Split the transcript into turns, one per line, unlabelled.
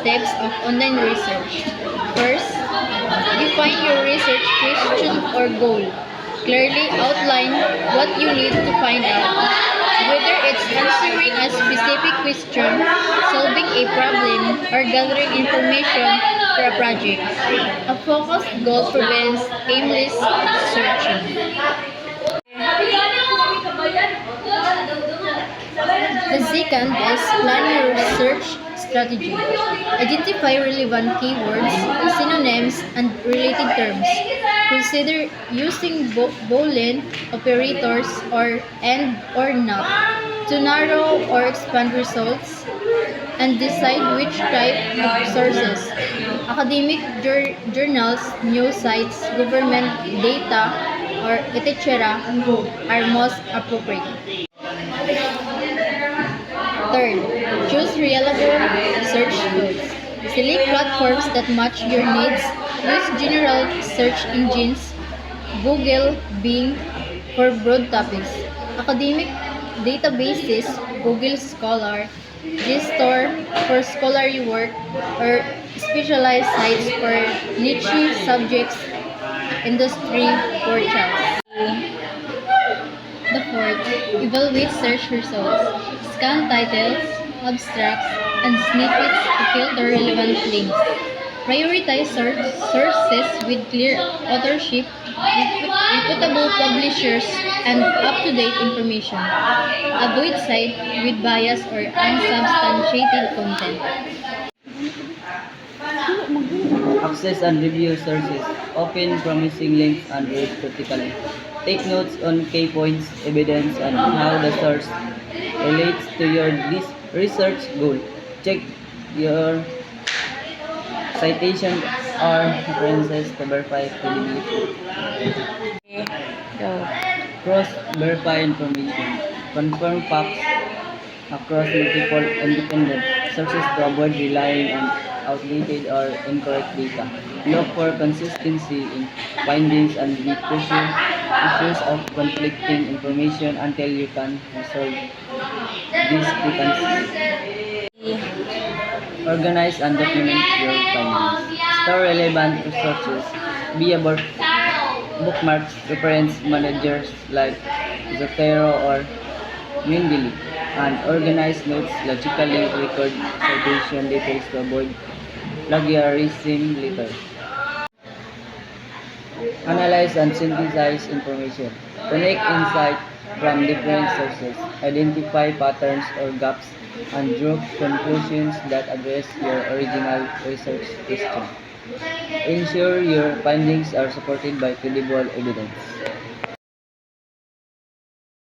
steps of online research. First, define your research question or goal. Clearly outline what you need to find out. Whether it's answering a specific question, solving a problem, or gathering information for a project. A focused goal prevents aimless searching. The second is plan your research strategy. Identify relevant keywords, synonyms, and related terms. Consider using Boolean operators or and or not to narrow or expand results, and decide which type of sources, academic journals, news sites, government data, or etc. are most appropriate. Third, choose reliable search tools. Select platforms that match your needs. Use general search engines, Google, Bing for broad topics. Academic databases, Google Scholar, GSTOR for scholarly work, or specialized sites for niche subjects, industry portals. The fourth, evaluate search results. Scan titles, abstracts, and snippets to filter relevant links. Prioritize sources with clear authorship, reputable publishers, and up-to-date information. Avoid sites with bias or unsubstantiated content.
Access and review sources. Open promising links and read critically. Take notes on key points, evidence, and how the source relates to your research goal. Check your citation or references to verify credibility.
Go.
Cross-verify information. Confirm facts across multiple independent sources to avoid relying on outdated or incorrect data. Look for consistency in findings and be cautious issues of conflicting information until you can resolve discrepancies. Organize and document your findings. Store relevant resources. Be a bookmarks reference managers like Zotero or Mendeley, and organize notes logically. Record citation details to avoid plagiarism later. Analyze and synthesize information. Connect insight from different sources. Identify patterns or gaps and draw conclusions that address your original research question. Ensure your findings are supported by credible evidence.